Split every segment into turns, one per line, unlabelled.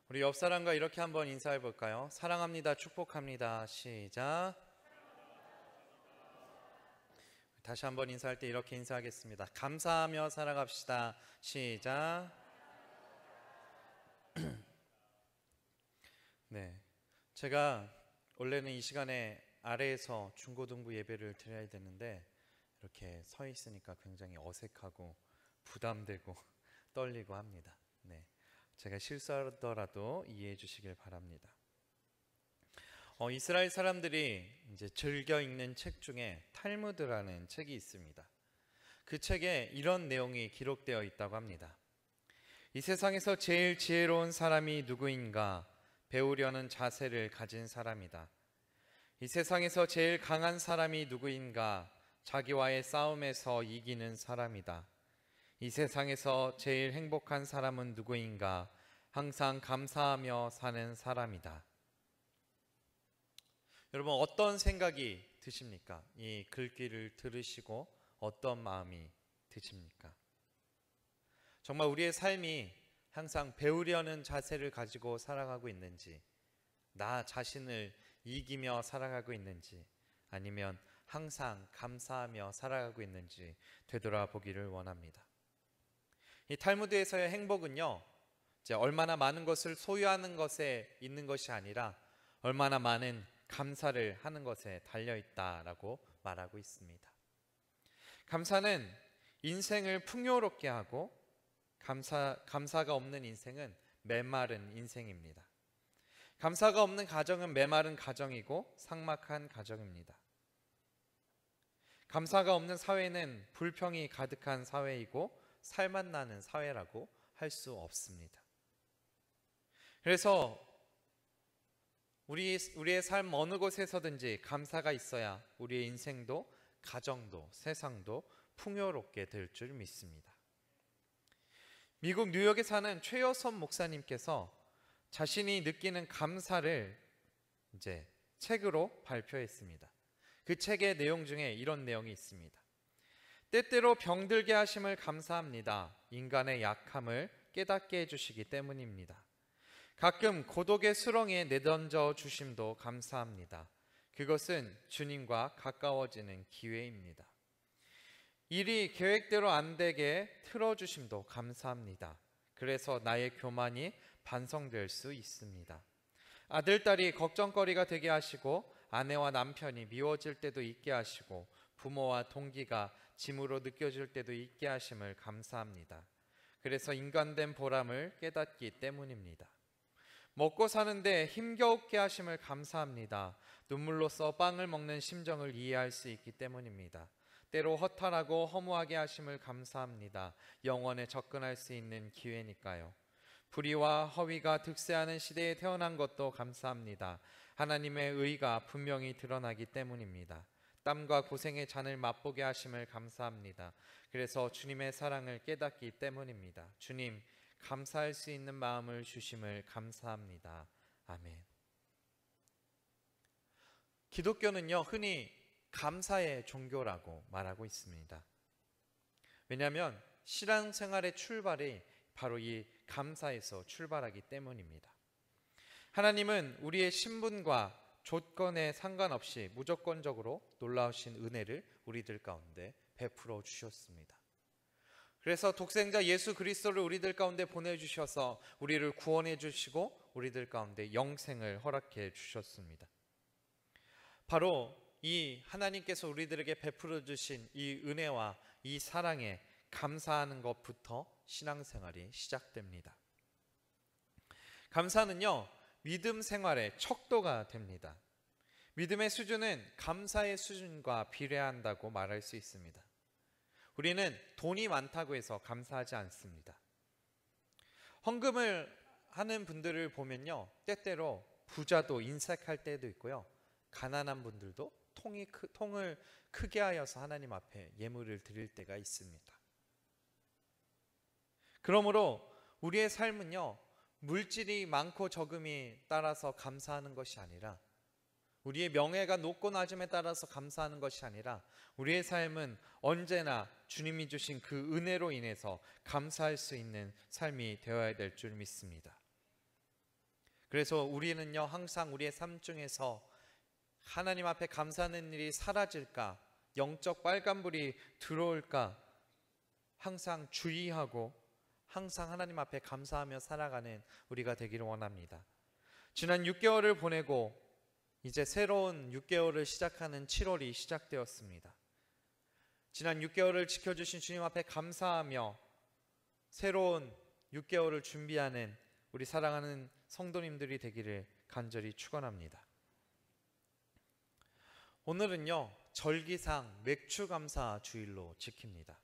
우리 옆 사람과 이렇게 한번 인사해 볼까요? 사랑합니다. 축복합니다. 시작. 다시 한번 인사할 때 이렇게 인사하겠습니다. 감사하며 살아갑시다. 시작. 네, 제가 원래는 이 시간에 아래에서 중고등부 예배를 드려야 되는데 이렇게 서 있으니까 굉장히 어색하고 부담되고 떨리고 합니다. 네, 제가 실수하더라도 이해해 주시길 바랍니다. 이스라엘 사람들이 이제 즐겨 읽는 책 중에 탈무드라는 책이 있습니다. 그 책에 이런 내용이 기록되어 있다고 합니다. 이 세상에서 제일 지혜로운 사람이 누구인가? 배우려는 자세를 가진 사람이다. 이 세상에서 제일 강한 사람이 누구인가? 자기와의 싸움에서 이기는 사람이다. 이 세상에서 제일 행복한 사람은 누구인가? 항상 감사하며 사는 사람이다. 여러분, 어떤 생각이 드십니까? 이 글귀를 들으시고 어떤 마음이 드십니까? 정말 우리의 삶이 항상 배우려는 자세를 가지고 살아가고 있는지, 나 자신을 이기며 살아가고 있는지, 아니면 항상 감사하며 살아가고 있는지 되돌아보기를 원합니다. 이 탈무드에서의 행복은요, 이제 얼마나 많은 것을 소유하는 것에 있는 것이 아니라 얼마나 많은 감사를 하는 것에 달려있다라고 말하고 있습니다. 감사는 인생을 풍요롭게 하고 감사가 없는 인생은 메마른 인생입니다. 감사가 없는 가정은 메마른 가정이고 삭막한 가정입니다. 감사가 없는 사회는 불평이 가득한 사회이고 살맛 나는 사회라고 할 수 없습니다. 그래서 우리의 삶 어느 곳에서든지 감사가 있어야 우리의 인생도 가정도 세상도 풍요롭게 될 줄 믿습니다. 미국 뉴욕에 사는 최여선 목사님께서 자신이 느끼는 감사를 이제 책으로 발표했습니다. 그 책의 내용 중에 이런 내용이 있습니다. 때때로 병들게 하심을 감사합니다. 인간의 약함을 깨닫게 해주시기 때문입니다. 가끔 고독의 수렁에 내던져 주심도 감사합니다. 그것은 주님과 가까워지는 기회입니다. 일이 계획대로 안 되게 틀어주심도 감사합니다. 그래서 나의 교만이 반성될 수 있습니다. 아들, 딸이 걱정거리가 되게 하시고 아내와 남편이 미워질 때도 있게 하시고 부모와 동기가 짐으로 느껴질 때도 있게 하심을 감사합니다. 그래서 인간된 보람을 깨닫기 때문입니다. 먹고 사는데 힘겨우게 하심을 감사합니다. 눈물로써 빵을 먹는 심정을 이해할 수 있기 때문입니다. 때로 허탈하고 허무하게 하심을 감사합니다. 영원에 접근할 수 있는 기회니까요. 불의와 허위가 득세하는 시대에 태어난 것도 감사합니다. 하나님의 의가 분명히 드러나기 때문입니다. 땀과 고생의 잔을 맛보게 하심을 감사합니다. 그래서 주님의 사랑을 깨닫기 때문입니다. 주님, 감사할 수 있는 마음을 주심을 감사합니다. 아멘. 기독교는요, 흔히 감사의 종교라고 말하고 있습니다. 왜냐하면 신앙생활의 출발이 바로 이 감사에서 출발하기 때문입니다. 하나님은 우리의 신분과 조건에 상관없이 무조건적으로 놀라우신 은혜를 우리들 가운데 베풀어 주셨습니다. 그래서 독생자 예수 그리스도를 우리들 가운데 보내주셔서 우리를 구원해 주시고 우리들 가운데 영생을 허락해 주셨습니다. 바로 이 하나님께서 우리들에게 베풀어 주신 이 은혜와 이 사랑에 감사하는 것부터 신앙생활이 시작됩니다. 감사는요, 믿음 생활의 척도가 됩니다. 믿음의 수준은 감사의 수준과 비례한다고 말할 수 있습니다. 우리는 돈이 많다고 해서 감사하지 않습니다. 헌금을 하는 분들을 보면요, 때때로 부자도 인색할 때도 있고요, 가난한 분들도 통을 크게 하여서 하나님 앞에 예물을 드릴 때가 있습니다. 그러므로 우리의 삶은요, 물질이 많고 적음이 따라서 감사하는 것이 아니라, 우리의 명예가 높고 낮음에 따라서 감사하는 것이 아니라, 우리의 삶은 언제나 주님이 주신 그 은혜로 인해서 감사할 수 있는 삶이 되어야 될 줄 믿습니다. 그래서 우리는요, 항상 우리의 삶 중에서 하나님 앞에 감사하는 일이 사라질까, 영적 빨간불이 들어올까 항상 주의하고 항상 하나님 앞에 감사하며 살아가는 우리가 되기를 원합니다. 지난 6개월을 보내고 이제 새로운 6개월을 시작하는 7월이 시작되었습니다. 지난 6개월을 지켜주신 주님 앞에 감사하며 새로운 6개월을 준비하는 우리 사랑하는 성도님들이 되기를 간절히 축원합니다. 오늘은요, 절기상 맥추감사 주일로 지킵니다.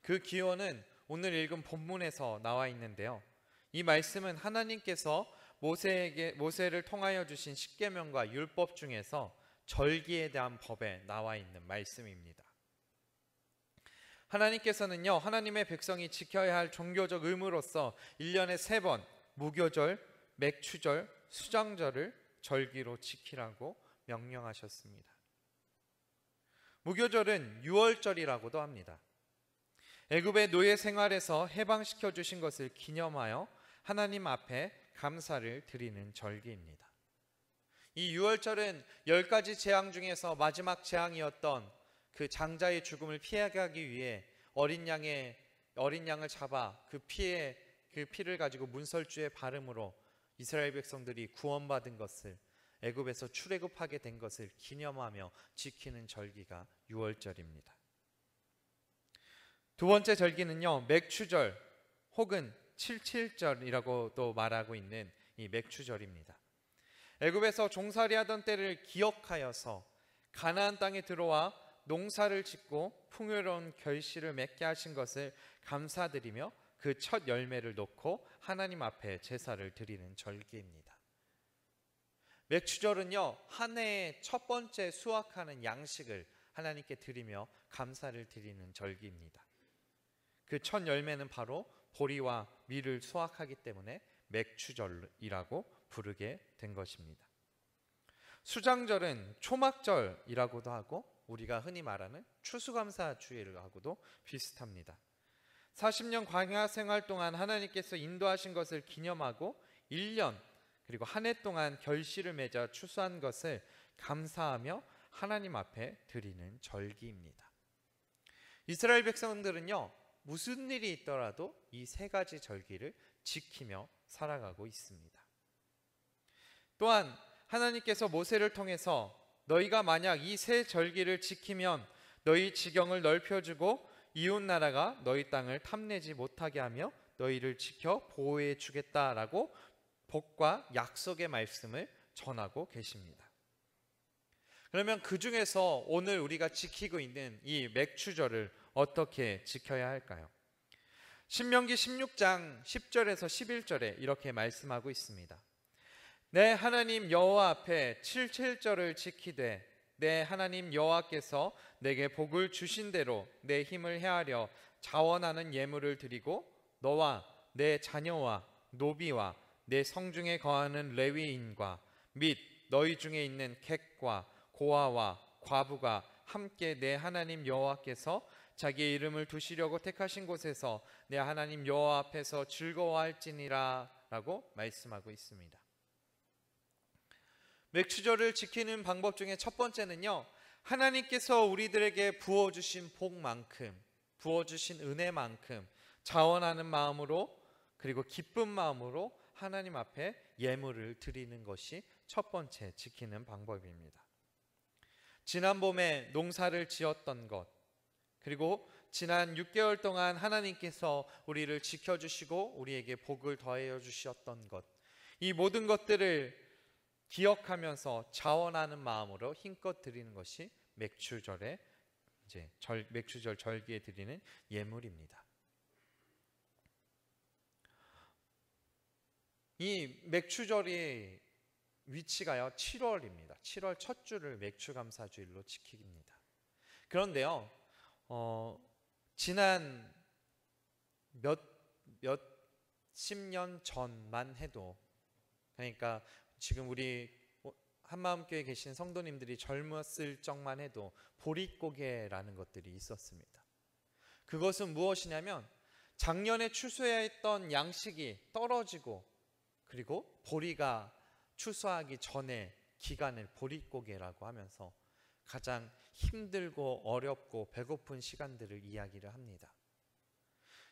그 기원은 오늘 읽은 본문에서 나와 있는데요, 이 말씀은 하나님께서 모세를 통하여 주신 십계명과 율법 중에서 절기에 대한 법에 나와 있는 말씀입니다. 하나님께서는요, 하나님의 백성이 지켜야 할 종교적 의무로서 1년에 3번 무교절, 맥추절, 수장절을 절기로 지키라고 명령하셨습니다. 무교절은 6월절이라고도 합니다. 애굽의 노예 생활에서 해방시켜 주신 것을 기념하여 하나님 앞에 감사를 드리는 절기입니다. 이 6월절은 10가지 재앙 중에서 마지막 재앙이었던 그 장자의 죽음을 피하기 위해 어린 양을 잡아 그 피를 가지고 문설주에 바름으로 이스라엘 백성들이 구원받은 것을, 애굽에서 출애굽하게 된 것을 기념하며 지키는 절기가 6월절입니다. 두 번째 절기는요, 맥추절 혹은 77절이라고도 말하고 있는 이 맥추절입니다. 애굽에서 종살이하던 때를 기억하여서 가나안 땅에 들어와 농사를 짓고 풍요로운 결실을 맺게 하신 것을 감사드리며 그 첫 열매를 놓고 하나님 앞에 제사를 드리는 절기입니다. 맥추절은요, 한 해의 첫 번째 수확하는 양식을 하나님께 드리며 감사를 드리는 절기입니다. 그 첫 열매는 바로 보리와 밀을 수확하기 때문에 맥추절이라고 부르게 된 것입니다. 수장절은 초막절이라고도 하고 우리가 흔히 말하는 추수감사 주일하고도 비슷합니다. 40년 광야 생활 동안 하나님께서 인도하신 것을 기념하고 1년 그리고 한 해 동안 결실을 맺어 추수한 것을 감사하며 하나님 앞에 드리는 절기입니다. 이스라엘 백성들은요, 무슨 일이 있더라도 이 3가지 절기를 지키며 살아가고 있습니다. 또한 하나님께서 모세를 통해서 너희가 만약 이 3 절기를 지키면 너희 지경을 넓혀주고 이웃 나라가 너희 땅을 탐내지 못하게 하며 너희를 지켜 보호해 주겠다라고 복과 약속의 말씀을 전하고 계십니다. 그러면 그 중에서 오늘 우리가 지키고 있는 이 맥추절을 어떻게 지켜야 할까요? 신명기 16장 10절에서 11절에 이렇게 말씀하고 있습니다. 내 하나님 여호와 앞에 77절을 지키되 내 하나님 여호와께서 내게 복을 주신 대로 내 힘을 헤아려 자원하는 예물을 드리고 너와 내 자녀와 노비와 내 성중에 거하는 레위인과 및 너희 중에 있는 객과 고아와 과부가 함께 내 하나님 여호와께서 자기의 이름을 두시려고 택하신 곳에서 내 하나님 여호와 앞에서 즐거워할지니라 라고 말씀하고 있습니다. 맥추절을 지키는 방법 중에 첫 번째는요, 하나님께서 우리들에게 부어주신 복만큼, 부어주신 은혜만큼 자원하는 마음으로 그리고 기쁜 마음으로 하나님 앞에 예물을 드리는 것이 첫 번째 지키는 방법입니다. 지난 봄에 농사를 지었던 것, 그리고 지난 6개월 동안 하나님께서 우리를 지켜주시고 우리에게 복을 더해 주셨던 것, 이 모든 것들을 기억하면서 자원하는 마음으로 힘껏 드리는 것이 맥추절 절기에 드리는 예물입니다. 이 맥추절이 위치가요 7월입니다. 7월 첫 주를 맥추감사주일로 지킵니다. 그런데요, 지난 몇십 년 전만 해도, 그러니까 지금 우리 한마음교회에 계신 성도님들이 젊었을 적만 해도 보릿고개라는 것들이 있었습니다. 그것은 무엇이냐면 작년에 추수해야 했던 양식이 떨어지고 그리고 보리가 추수하기 전에 기간을 보릿고개라고 하면서 가장 힘들고 어렵고 배고픈 시간들을 이야기를 합니다.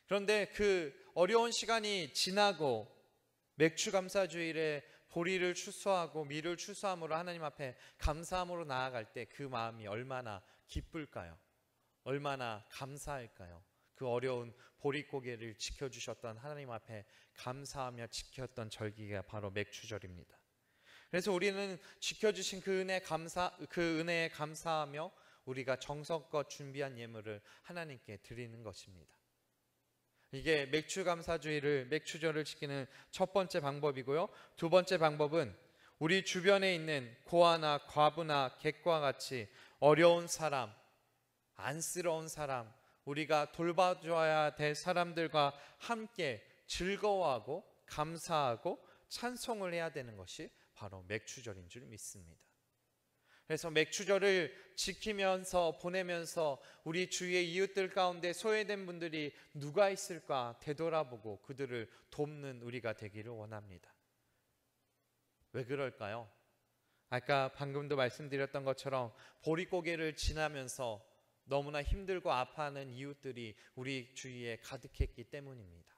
그런데 그 어려운 시간이 지나고 맥추감사주일에 보리를 추수하고 밀을 추수함으로 하나님 앞에 감사함으로 나아갈 때 그 마음이 얼마나 기쁠까요? 얼마나 감사할까요? 그 어려운 보릿고개를 지켜주셨던 하나님 앞에 감사하며 지켰던 절기가 바로 맥추절입니다. 그래서 우리는 지켜주신 그 은혜에 감사하며 우리가 정성껏 준비한 예물을 하나님께 드리는 것입니다. 이게 맥추절을 지키는 첫 번째 방법이고요. 두 번째 방법은 우리 주변에 있는 고아나 과부나 객과 같이 어려운 사람, 안쓰러운 사람, 우리가 돌봐줘야 될 사람들과 함께 즐거워하고 감사하고 찬송을 해야 되는 것이 바로 맥추절인 줄 믿습니다. 그래서 맥추절을 지키면서 보내면서 우리 주위의 이웃들 가운데 소외된 분들이 누가 있을까 되돌아보고 그들을 돕는 우리가 되기를 원합니다. 왜 그럴까요? 아까 방금도 말씀드렸던 것처럼 보릿고개를 지나면서 너무나 힘들고 아파하는 이웃들이 우리 주위에 가득했기 때문입니다.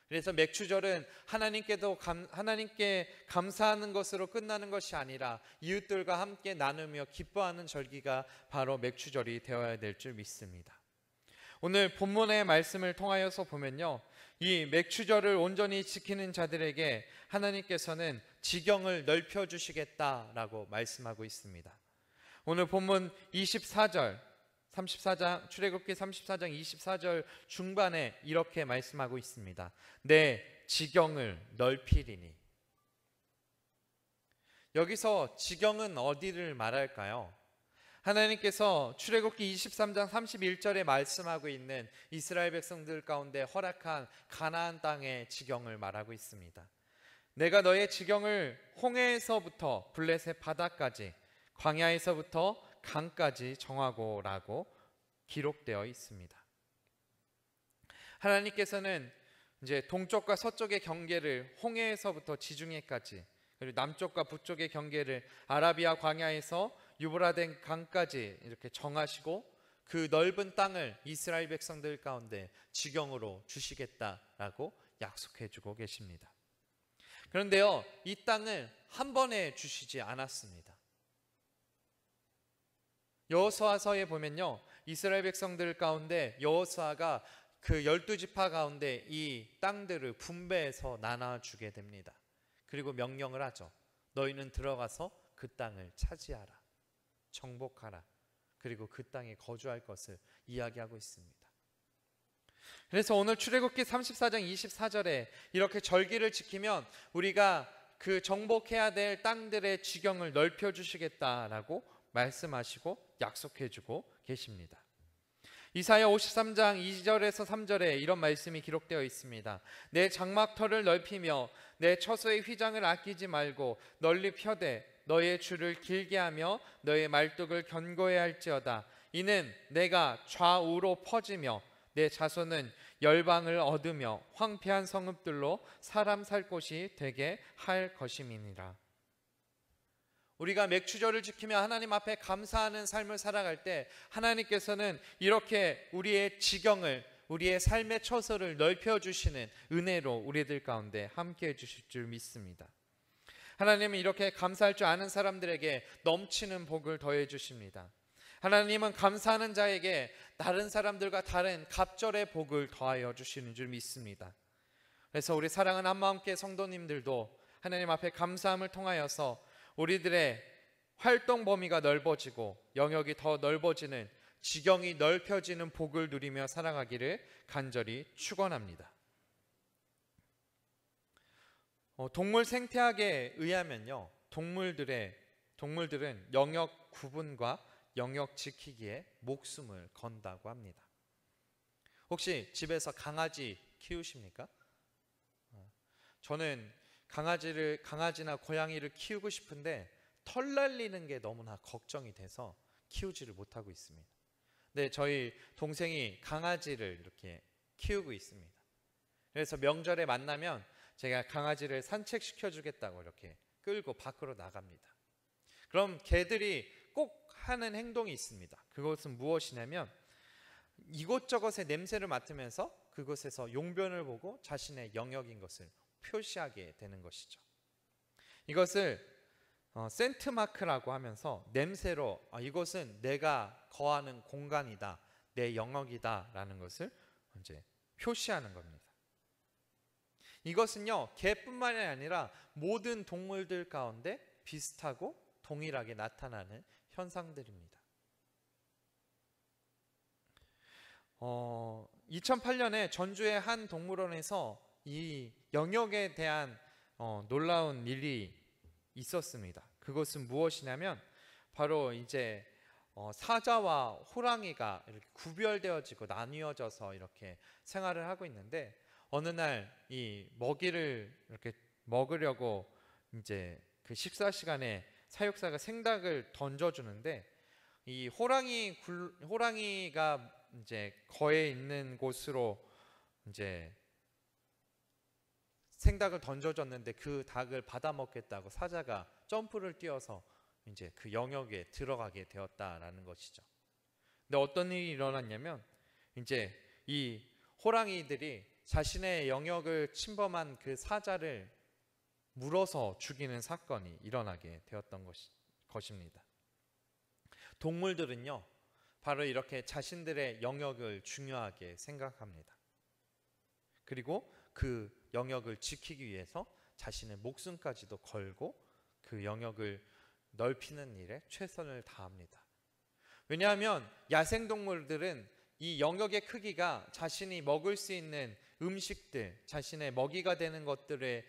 그래서 맥추절은 하나님께 감사하는 것으로 끝나는 것이 아니라 이웃들과 함께 나누며 기뻐하는 절기가 바로 맥추절이 되어야 될 줄 믿습니다. 오늘 본문의 말씀을 통하여서 보면요, 이 맥추절을 온전히 지키는 자들에게 하나님께서는 지경을 넓혀주시겠다라고 말씀하고 있습니다. 오늘 본문 출애굽기 34장 24절 중반에 이렇게 말씀하고 있습니다. 내 지경을 넓히리니. 여기서 지경은 어디를 말할까요? 하나님께서 출애굽기 23장 31절에 말씀하고 있는 이스라엘 백성들 가운데 허락한 가나안 땅의 지경을 말하고 있습니다. 내가 너의 지경을 홍해에서부터 블레셋 바다까지, 광야에서부터 강까지 정하고 라고 기록되어 있습니다. 하나님께서는 이제 동쪽과 서쪽의 경계를 홍해에서부터 지중해까지, 그리고 남쪽과 북쪽의 경계를 아라비아 광야에서 유브라데 강까지 이렇게 정하시고 그 넓은 땅을 이스라엘 백성들 가운데 지경으로 주시겠다라고 약속해 주고 계십니다. 그런데요, 이 땅을 한 번에 주시지 않았습니다. 여호수아서에 보면요, 이스라엘 백성들 가운데 여호수아가 그 12지파 가운데 이 땅들을 분배해서 나눠주게 됩니다. 그리고 명령을 하죠. 너희는 들어가서 그 땅을 차지하라, 정복하라, 그리고 그 땅에 거주할 것을 이야기하고 있습니다. 그래서 오늘 출애굽기 34장 24절에 이렇게 절기를 지키면 우리가 그 정복해야 될 땅들의 지경을 넓혀주시겠다라고 말씀하시고 약속해주고 계십니다. 이사야 53장 2절에서 3절에 이런 말씀이 기록되어 있습니다. 내 장막터를 넓히며 내 처소의 휘장을 아끼지 말고 널리 펴되 너의 줄을 길게 하며 너의 말뚝을 견고히 할지어다. 이는 내가 좌우로 퍼지며 내 자손은 열방을 얻으며 황폐한 성읍들로 사람 살 곳이 되게 할 것임이니라. 우리가 맥추절을 지키며 하나님 앞에 감사하는 삶을 살아갈 때 하나님께서는 이렇게 우리의 지경을, 우리의 삶의 처소를 넓혀주시는 은혜로 우리들 가운데 함께해 주실 줄 믿습니다. 하나님은 이렇게 감사할 줄 아는 사람들에게 넘치는 복을 더해 주십니다. 하나님은 감사하는 자에게 다른 사람들과 다른 갑절의 복을 더하여 주시는 줄 믿습니다. 그래서 우리 사랑하는 한마음교회 성도님들도 하나님 앞에 감사함을 통하여서 우리들의 활동 범위가 넓어지고 영역이 더 넓어지는, 지경이 넓혀지는 복을 누리며 살아가기를 간절히 축원합니다. 동물 생태학에 의하면요, 동물들은 영역 구분과 영역 지키기에 목숨을 건다고 합니다. 혹시 집에서 강아지 키우십니까? 저는 강아지나 고양이를 키우고 싶은데 털 날리는 게 너무나 걱정이 돼서 키우지를 못하고 있습니다. 네, 저희 동생이 강아지를 이렇게 키우고 있습니다. 그래서 명절에 만나면 제가 강아지를 산책시켜 주겠다고 이렇게 끌고 밖으로 나갑니다. 그럼 개들이 꼭 하는 행동이 있습니다. 그것은 무엇이냐면 이곳저곳의 냄새를 맡으면서 그곳에서 용변을 보고 자신의 영역인 것을 표시하게 되는 것이죠. 이것을 센트마크라고 하면서 냄새로 이곳은 내가 거하는 공간이다, 내 영역이다 라는 것을 이제 표시하는 겁니다. 이것은요, 개뿐만이 아니라 모든 동물들 가운데 비슷하고 동일하게 나타나는 현상들입니다. 2008년에 전주의 한 동물원에서 이 영역에 대한 놀라운 일이 있었습니다. 그것은 무엇이냐면 바로 이제 사자와 호랑이가 이렇게 구별되어지고 나뉘어져서 이렇게 생활을 하고 있는데, 어느 날 이 먹이를 이렇게 먹으려고 이제 그 식사 시간에 사육사가 생닭을 던져주는데, 이 호랑이가 이제 거해 있는 곳으로 이제 생닭을 던져줬는데 그 닭을 받아먹겠다고 사자가 점프를 뛰어서 이제 그 영역에 들어가게 되었다라는 것이죠. 근데 어떤 일이 일어났냐면 이제 이 호랑이들이 자신의 영역을 침범한 그 사자를 물어서 죽이는 사건이 일어나게 되었던 것입니다. 동물들은요, 바로 이렇게 자신들의 영역을 중요하게 생각합니다. 그리고 그 영역을 지키기 위해서 자신의 목숨까지도 걸고 그 영역을 넓히는 일에 최선을 다합니다. 왜냐하면 야생동물들은 이 영역의 크기가 자신이 먹을 수 있는 음식들, 자신의 먹이가 되는 것들에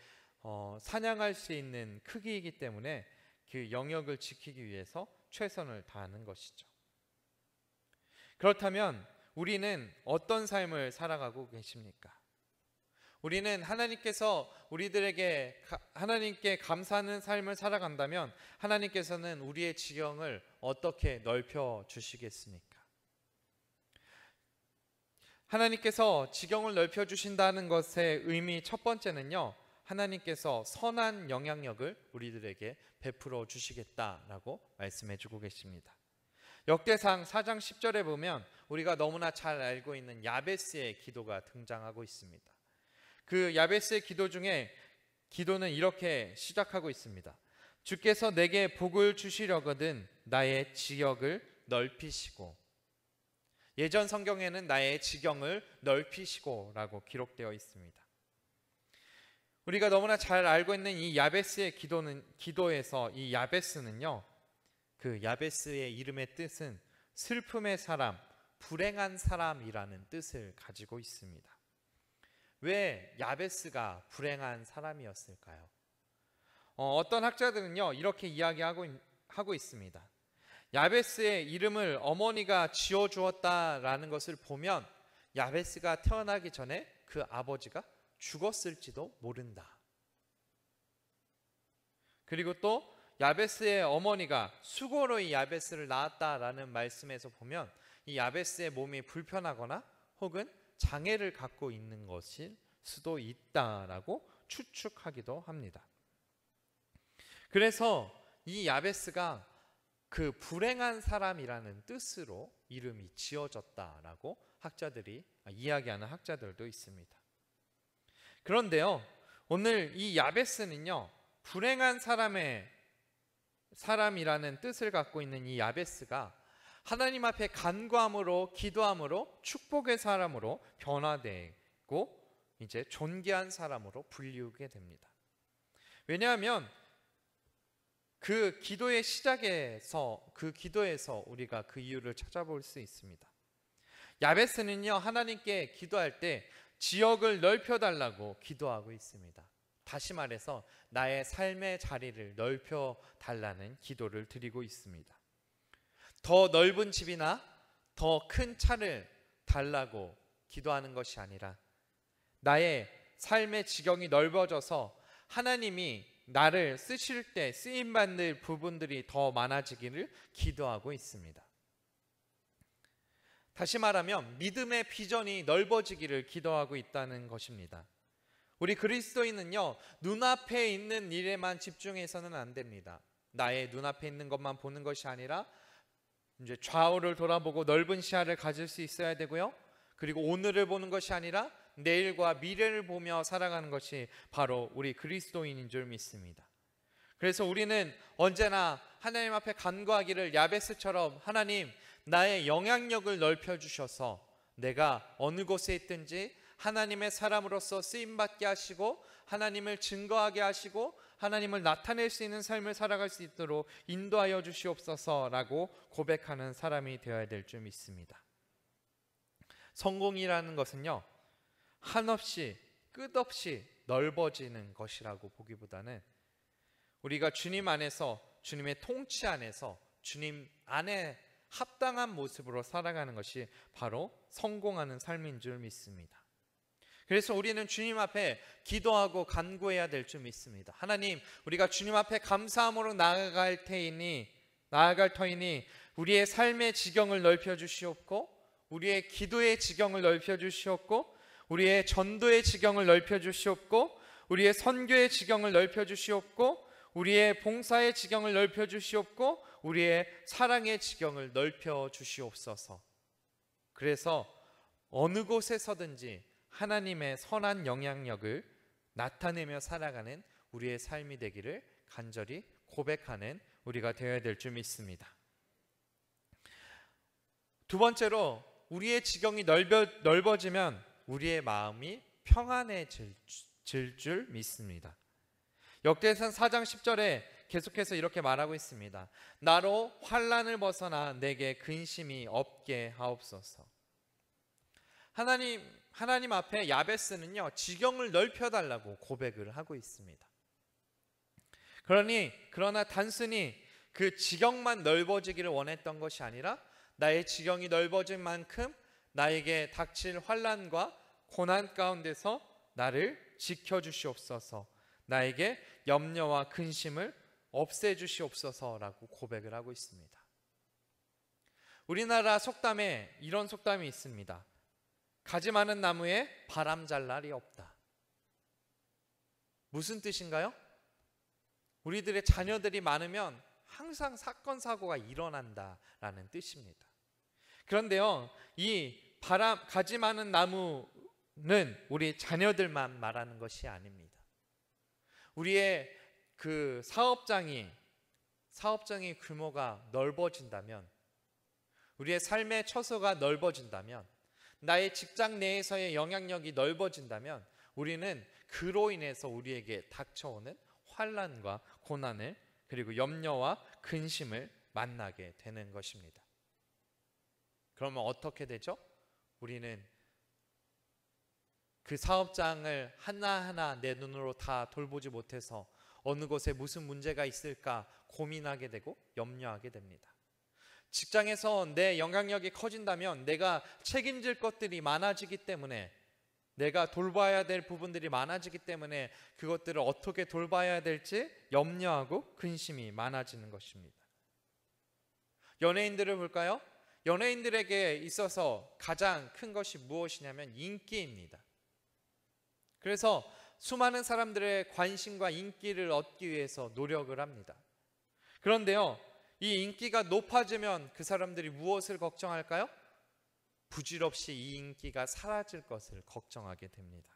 사냥할 수 있는 크기이기 때문에 그 영역을 지키기 위해서 최선을 다하는 것이죠. 그렇다면 우리는 어떤 삶을 살아가고 계십니까? 우리는 하나님께서 우리들에게 하나님께 감사하는 삶을 살아간다면 하나님께서는 우리의 지경을 어떻게 넓혀 주시겠습니까? 하나님께서 지경을 넓혀 주신다는 것의 의미 첫 번째는요, 하나님께서 선한 영향력을 우리들에게 베풀어 주시겠다라고 말씀해 주고 계십니다. 역대상 4장 10절에 보면 우리가 너무나 잘 알고 있는 야베스의 기도가 등장하고 있습니다. 그 야베스의 기도 중에 기도는 이렇게 시작하고 있습니다. 주께서 내게 복을 주시려거든 나의 지역을 넓히시고, 예전 성경에는 나의 지경을 넓히시고 라고 기록되어 있습니다. 우리가 너무나 잘 알고 있는 이 야베스의 기도에서 이 야베스는요, 그 야베스의 이름의 뜻은 슬픔의 사람, 불행한 사람이라는 뜻을 가지고 있습니다. 왜 야베스가 불행한 사람이었을까요? 어떤 학자들은요, 이렇게 이야기하고 있습니다. 야베스의 이름을 어머니가 지어주었다라는 것을 보면 야베스가 태어나기 전에 그 아버지가 죽었을지도 모른다. 그리고 또 야베스의 어머니가 수고로 이 야베스를 낳았다라는 말씀에서 보면 이 야베스의 몸이 불편하거나 혹은 장애를 갖고 있는 것일 수도 있다라고 추측하기도 합니다. 그래서 이 야베스가 그 불행한 사람이라는 뜻으로 이름이 지어졌다라고 학자들이 이야기하는 학자들도 있습니다. 그런데요, 오늘 이 야베스는요, 불행한 사람이라는 뜻을 갖고 있는 이 야베스가 하나님 앞에 간구함으로, 기도함으로 축복의 사람으로 변화되고 이제 존귀한 사람으로 불리우게 됩니다. 왜냐하면 그 기도의 시작에서, 그 기도에서 우리가 그 이유를 찾아볼 수 있습니다. 야베스는요, 하나님께 기도할 때 지역을 넓혀달라고 기도하고 있습니다. 다시 말해서 나의 삶의 자리를 넓혀달라는 기도를 드리고 있습니다. 더 넓은 집이나 더 큰 차를 달라고 기도하는 것이 아니라 나의 삶의 지경이 넓어져서 하나님이 나를 쓰실 때 쓰임받는 부분들이 더 많아지기를 기도하고 있습니다. 다시 말하면 믿음의 비전이 넓어지기를 기도하고 있다는 것입니다. 우리 그리스도인은요, 눈앞에 있는 일에만 집중해서는 안 됩니다. 나의 눈앞에 있는 것만 보는 것이 아니라 이제 좌우를 돌아보고 넓은 시야를 가질 수 있어야 되고요. 그리고 오늘을 보는 것이 아니라 내일과 미래를 보며 살아가는 것이 바로 우리 그리스도인인 줄 믿습니다. 그래서 우리는 언제나 하나님 앞에 간구하기를, 야베스처럼 하나님, 나의 영향력을 넓혀주셔서 내가 어느 곳에 있든지 하나님의 사람으로서 쓰임받게 하시고 하나님을 증거하게 하시고 하나님을 나타낼 수 있는 삶을 살아갈 수 있도록 인도하여 주시옵소서라고 고백하는 사람이 되어야 될 줄 믿습니다. 성공이라는 것은요, 한없이 끝없이 넓어지는 것이라고 보기보다는 우리가 주님 안에서, 주님의 통치 안에서 주님 안에 합당한 모습으로 살아가는 것이 바로 성공하는 삶인 줄 믿습니다. 그래서 우리는 주님 앞에 기도하고 간구해야 될 줄 믿습니다. 하나님, 우리가 주님 앞에 감사함으로 나아갈 터이니 우리의 삶의 지경을 넓혀 주시옵고, 우리의 기도의 지경을 넓혀 주시옵고, 우리의 전도의 지경을 넓혀 주시옵고, 우리의 선교의 지경을 넓혀 주시옵고, 우리의 봉사의 지경을 넓혀 주시옵고, 우리의 사랑의 지경을 넓혀 주시옵소서. 그래서 어느 곳에서든지 하나님의 선한 영향력을 나타내며 살아가는 우리의 삶이 되기를 간절히 고백하는 우리가 되어야 될 줄 믿습니다. 두 번째로, 우리의 지경이 넓어지면 우리의 마음이 평안해질 줄 믿습니다. 역대상 4장 10절에 계속해서 이렇게 말하고 있습니다. 나로 환난을 벗어나 내게 근심이 없게 하옵소서. 하나님 앞에 야베스는요, 지경을 넓혀달라고 고백을 하고 있습니다. 그러나 단순히 그 지경만 넓어지기를 원했던 것이 아니라 나의 지경이 넓어진 만큼 나에게 닥칠 환난과 고난 가운데서 나를 지켜주시옵소서, 나에게 염려와 근심을 없애주시옵소서라고 고백을 하고 있습니다. 우리나라 속담에 이런 속담이 있습니다. 가지 많은 나무에 바람 잘 날이 없다. 무슨 뜻인가요? 우리들의 자녀들이 많으면 항상 사건 사고가 일어난다라는 뜻입니다. 그런데요, 이 가지 많은 나무는 우리 자녀들만 말하는 것이 아닙니다. 우리의 그 사업장이 규모가 넓어진다면, 우리의 삶의 처소가 넓어진다면, 나의 직장 내에서의 영향력이 넓어진다면 우리는 그로 인해서 우리에게 닥쳐오는 환난과 고난을, 그리고 염려와 근심을 만나게 되는 것입니다. 그러면 어떻게 되죠? 우리는 그 사업장을 하나하나 내 눈으로 다 돌보지 못해서 어느 곳에 무슨 문제가 있을까 고민하게 되고 염려하게 됩니다. 직장에서 내 영향력이 커진다면 내가 책임질 것들이 많아지기 때문에, 내가 돌봐야 될 부분들이 많아지기 때문에 그것들을 어떻게 돌봐야 될지 염려하고 근심이 많아지는 것입니다. 연예인들을 볼까요? 연예인들에게 있어서 가장 큰 것이 무엇이냐면 인기입니다. 그래서 수많은 사람들의 관심과 인기를 얻기 위해서 노력을 합니다. 그런데요, 이 인기가 높아지면 그 사람들이 무엇을 걱정할까요? 부질없이 이 인기가 사라질 것을 걱정하게 됩니다.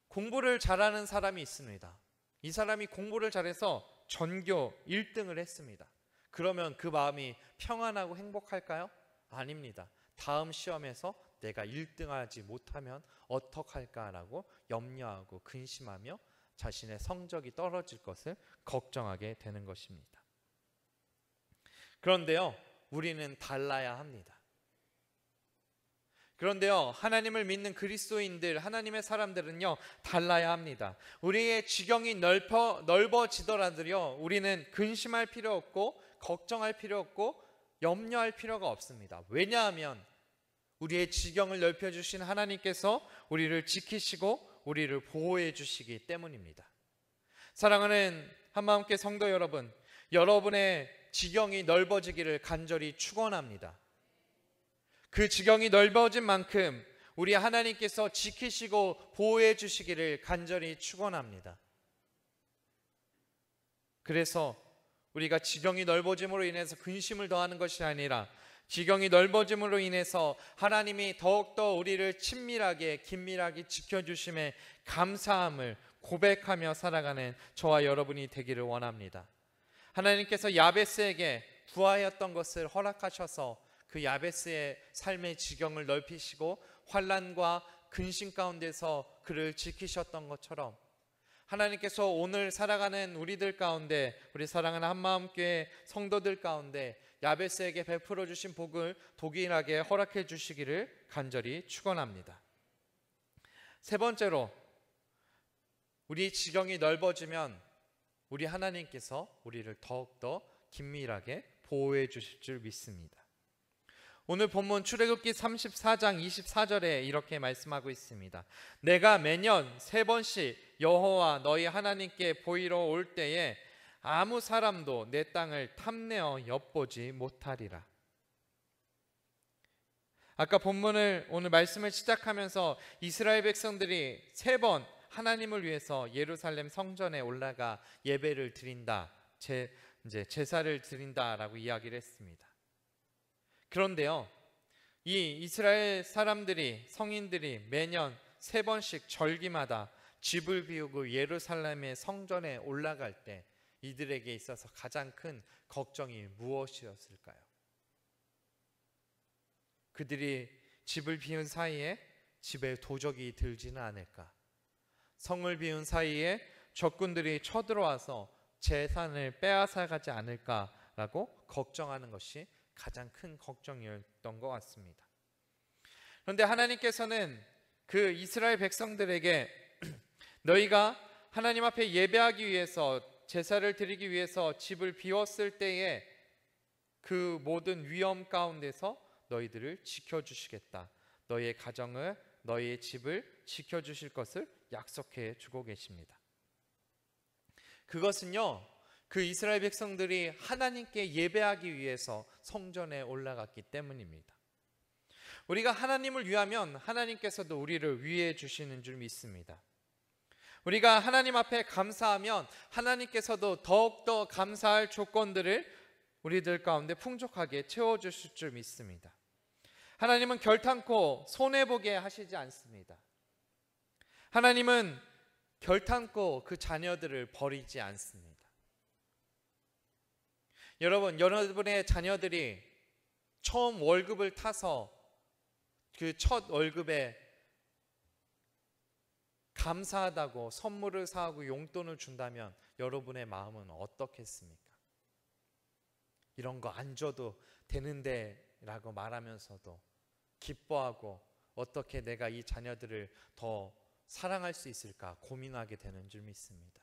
공부를 잘하는 사람이 있습니다. 이 사람이 공부를 잘해서 전교 1등을 했습니다. 그러면 그 마음이 평안하고 행복할까요? 아닙니다. 다음 시험에서 내가 1등하지 못하면 어떡할까라고 염려하고 근심하며 자신의 성적이 떨어질 것을 걱정하게 되는 것입니다. 그런데요, 우리는 달라야 합니다. 그런데요, 하나님을 믿는 그리스도인들, 하나님의 사람들은요, 달라야 합니다. 우리의 지경이 넓어지더라도요, 우리는 근심할 필요 없고 걱정할 필요 없고 염려할 필요가 없습니다. 왜냐하면 우리의 지경을 넓혀주신 하나님께서 우리를 지키시고 우리를 보호해 주시기 때문입니다. 사랑하는 한마음교회 성도 여러분, 여러분의 지경이 넓어지기를 간절히 축원합니다. 그 지경이 넓어진 만큼 우리 하나님께서 지키시고 보호해 주시기를 간절히 축원합니다. 그래서 우리가 지경이 넓어짐으로 인해서 근심을 더하는 것이 아니라 지경이 넓어짐으로 인해서 하나님이 더욱더 우리를 친밀하게 긴밀하게 지켜주심에 감사함을 고백하며 살아가는 저와 여러분이 되기를 원합니다. 하나님께서 야베스에게 부하였던 것을 허락하셔서 그 야베스의 삶의 지경을 넓히시고 환난과 근심 가운데서 그를 지키셨던 것처럼 하나님께서 오늘 살아가는 우리들 가운데, 우리 사랑하는 한마음교회 성도들 가운데 야베스에게 베풀어 주신 복을 동일하게 허락해 주시기를 간절히 축원합니다. 세 번째로, 우리 지경이 넓어지면 우리 하나님께서 우리를 더욱더 긴밀하게 보호해 주실 줄 믿습니다. 오늘 본문 출애굽기 34장 24절에 이렇게 말씀하고 있습니다. 내가 매년 3번씩 여호와 너희 하나님께 보이러 올 때에 아무 사람도 내 땅을 탐내어 엿보지 못하리라. 아까 본문을 오늘 말씀을 시작하면서 이스라엘 백성들이 3번 하나님을 위해서 예루살렘 성전에 올라가 예배를 드린다, 제사를 드린다라고 이야기를 했습니다. 그런데요, 이 이스라엘 사람들이, 성인들이 매년 3번씩 절기마다 집을 비우고 예루살렘의 성전에 올라갈 때 이들에게 있어서 가장 큰 걱정이 무엇이었을까요? 그들이 집을 비운 사이에 집에 도적이 들지는 않을까? 성을 비운 사이에 적군들이 쳐들어와서 재산을 빼앗아가지 않을까라고 걱정하는 것이 가장 큰 걱정이었던 것 같습니다. 그런데 하나님께서는 그 이스라엘 백성들에게 너희가 하나님 앞에 예배하기 위해서, 제사를 드리기 위해서 집을 비웠을 때에 그 모든 위험 가운데서 너희들을 지켜주시겠다, 너희의 가정을, 너희의 집을 지켜주실 것을 약속해 주고 계십니다. 그것은요, 그 이스라엘 백성들이 하나님께 예배하기 위해서 성전에 올라갔기 때문입니다. 우리가 하나님을 위하면 하나님께서도 우리를 위해 주시는 줄 믿습니다. 우리가 하나님 앞에 감사하면 하나님께서도 더욱더 감사할 조건들을 우리들 가운데 풍족하게 채워주실 줄 믿습니다. 하나님은 결탄코 손해보게 하시지 않습니다. 하나님은 결탄코 그 자녀들을 버리지 않습니다. 여러분의 자녀들이 처음 월급을 타서 그 첫 월급에 감사하다고 선물을 사고 용돈을 준다면 여러분의 마음은 어떻겠습니까? 이런 거 안 줘도 되는데 라고 말하면서도 기뻐하고 어떻게 내가 이 자녀들을 더 사랑할 수 있을까 고민하게 되는 줄 믿습니다.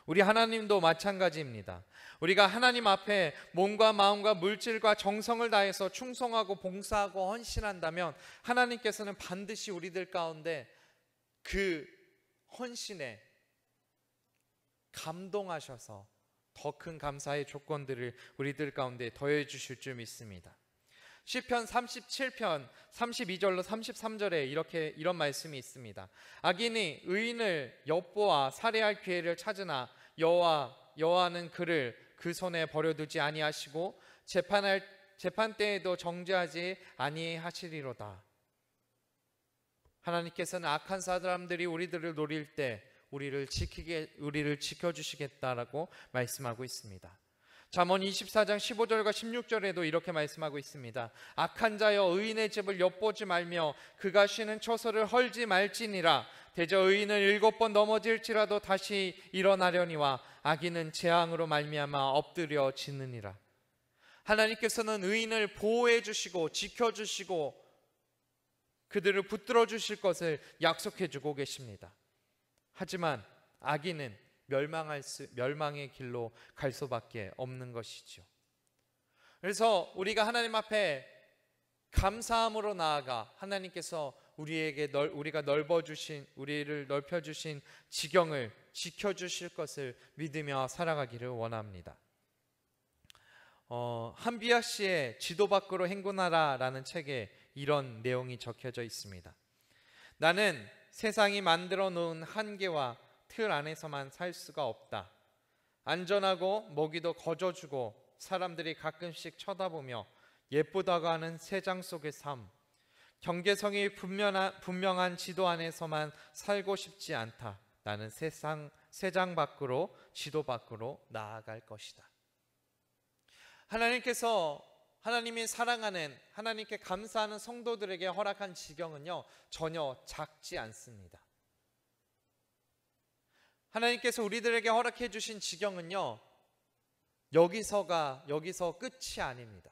우리 하나님도 마찬가지입니다. 우리가 하나님 앞에 몸과 마음과 물질과 정성을 다해서 충성하고 봉사하고 헌신한다면 하나님께서는 반드시 우리들 가운데 그 헌신에 감동하셔서 더 큰 감사의 조건들을 우리들 가운데 더해 주실 줄 믿습니다. 시편 37편 32절로 33절에 이런 말씀이 있습니다. 악인이 의인을 엿보아 살해할 기회를 찾으나 여호와는 그를 그 손에 버려두지 아니하시고 재판 때에도 정죄하지 아니하시리로다. 하나님께서는 악한 사람들이 우리들을 노릴 때 우리를 지켜주시겠다라고 말씀하고 있습니다. 잠언 24장 15절과 16절에도 이렇게 말씀하고 있습니다. 악한 자여 의인의 집을 엿보지 말며 그가 쉬는 처소를 헐지 말지니라. 대저 의인은 7번 넘어질지라도 다시 일어나려니와 악인은 재앙으로 말미암아 엎드려 지느니라. 하나님께서는 의인을 보호해 주시고 지켜주시고 그들을 붙들어 주실 것을 약속해 주고 계십니다. 하지만 악인은 멸망의 길로 갈 수밖에 없는 것이죠. 그래서 우리가 하나님 앞에 감사함으로 나아가 하나님께서 우리가 우리를 넓혀주신 지경을 지켜주실 것을 믿으며 살아가기를 원합니다. 한비아 씨의 지도 밖으로 행군하라라는 책에 이런 내용이 적혀져 있습니다. 나는 세상이 만들어 놓은 한계와 틀 안에서만 살 수가 없다. 안전하고 먹이도 거저주고 사람들이 가끔씩 쳐다보며 예쁘다고 하는 세상 속의 삶, 경계성이 분명한 지도 안에서만 살고 싶지 않다. 나는 세상 밖으로, 지도 밖으로 나아갈 것이다. 하나님이 사랑하는, 하나님께 감사하는 성도들에게 허락한 지경은요, 전혀 작지 않습니다. 하나님께서 우리들에게 허락해 주신 지경은요, 여기서 끝이 아닙니다.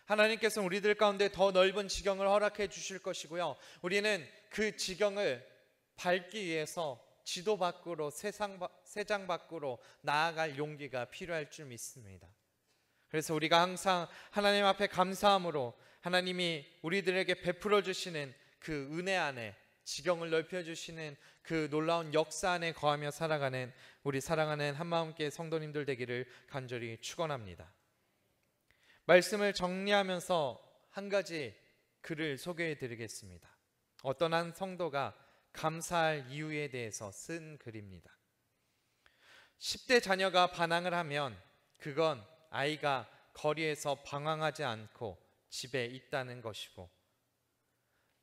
하나님께서 우리들 가운데 더 넓은 지경을 허락해 주실 것이고요, 우리는 그 지경을 밟기 위해서 지도 밖으로, 세상 밖으로 나아갈 용기가 필요할 줄 믿습니다. 그래서 우리가 항상 하나님 앞에 감사함으로 하나님이 우리들에게 베풀어 주시는 그 은혜 안에, 지경을 넓혀 주시는 그 놀라운 역사 안에 거하며 살아가는 우리 사랑하는 한마음교회 성도님들 되기를 간절히 축원합니다. 말씀을 정리하면서 한 가지 글을 소개해 드리겠습니다. 어떤 한 성도가 감사할 이유에 대해서 쓴 글입니다. 10대 자녀가 반항을 하면 그건 아이가 거리에서 방황하지 않고 집에 있다는 것이고,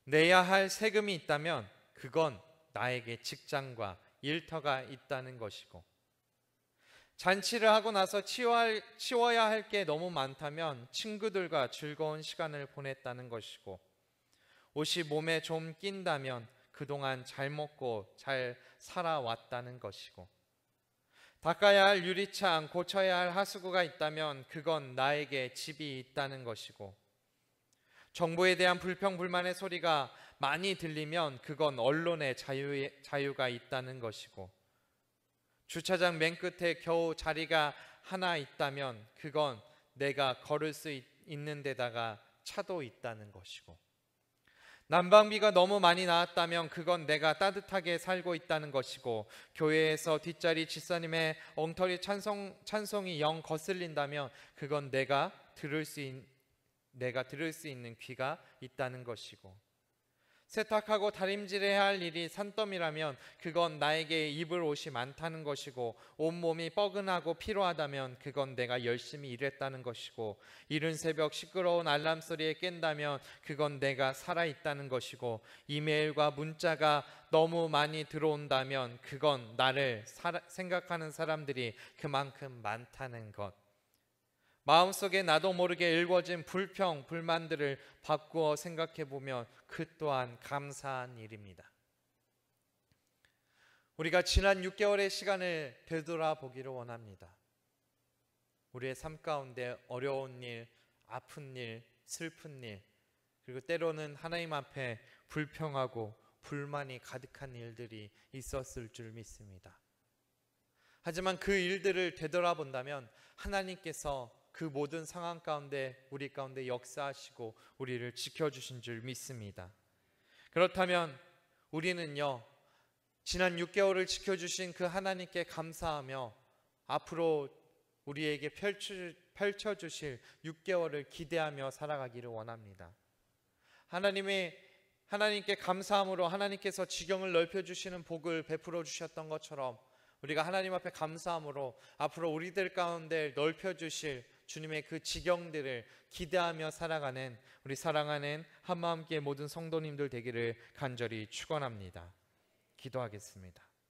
내야 할 세금이 있다면 그건 나에게 직장과 일터가 있다는 것이고, 잔치를 하고 나서 치워야 할 게 너무 많다면 친구들과 즐거운 시간을 보냈다는 것이고, 옷이 몸에 좀 낀다면 그동안 잘 먹고 잘 살아왔다는 것이고, 닦아야 할 유리창, 고쳐야 할 하수구가 있다면 그건 나에게 집이 있다는 것이고, 정부에 대한 불평불만의 소리가 많이 들리면 그건 언론의 자유가 있다는 것이고, 주차장 맨 끝에 겨우 자리가 하나 있다면 그건 내가 걸을 수 있는 데다가 차도 있다는 것이고, 난방비가 너무 많이 나왔다면 그건 내가 따뜻하게 살고 있다는 것이고, 교회에서 뒷자리 집사님의 엉터리 찬송이 영 거슬린다면 그건 내가 들을 수 있는 귀가 있다는 것이고, 세탁하고 다림질해야 할 일이 산더미라면 그건 나에게 입을 옷이 많다는 것이고, 온몸이 뻐근하고 피로하다면 그건 내가 열심히 일했다는 것이고, 이른 새벽 시끄러운 알람 소리에 깬다면 그건 내가 살아있다는 것이고, 이메일과 문자가 너무 많이 들어온다면 그건 나를 생각하는 사람들이 그만큼 많다는 것. 마음속에 나도 모르게 일궈진 불평, 불만들을 바꾸어 생각해보면 그 또한 감사한 일입니다. 우리가 지난 6개월의 시간을 되돌아보기를 원합니다. 우리의 삶 가운데 어려운 일, 아픈 일, 슬픈 일, 그리고 때로는 하나님 앞에 불평하고 불만이 가득한 일들이 있었을 줄 믿습니다. 하지만 그 일들을 되돌아본다면 하나님께서 그 모든 상황 가운데 우리 가운데 역사하시고 우리를 지켜주신 줄 믿습니다. 그렇다면 우리는요, 지난 6개월을 지켜주신 그 하나님께 감사하며 앞으로 우리에게 펼쳐주실 6개월을 기대하며 살아가기를 원합니다. 하나님께 감사함으로 하나님께서 지경을 넓혀주시는 복을 베풀어 주셨던 것처럼 우리가 하나님 앞에 감사함으로 앞으로 우리들 가운데 넓혀주실 주님의 그 지경들을 기대하며 살아가는 우리 사랑하는 한마음교회 모든 성도님들 되기를 간절히 축원합니다. 기도하겠습니다.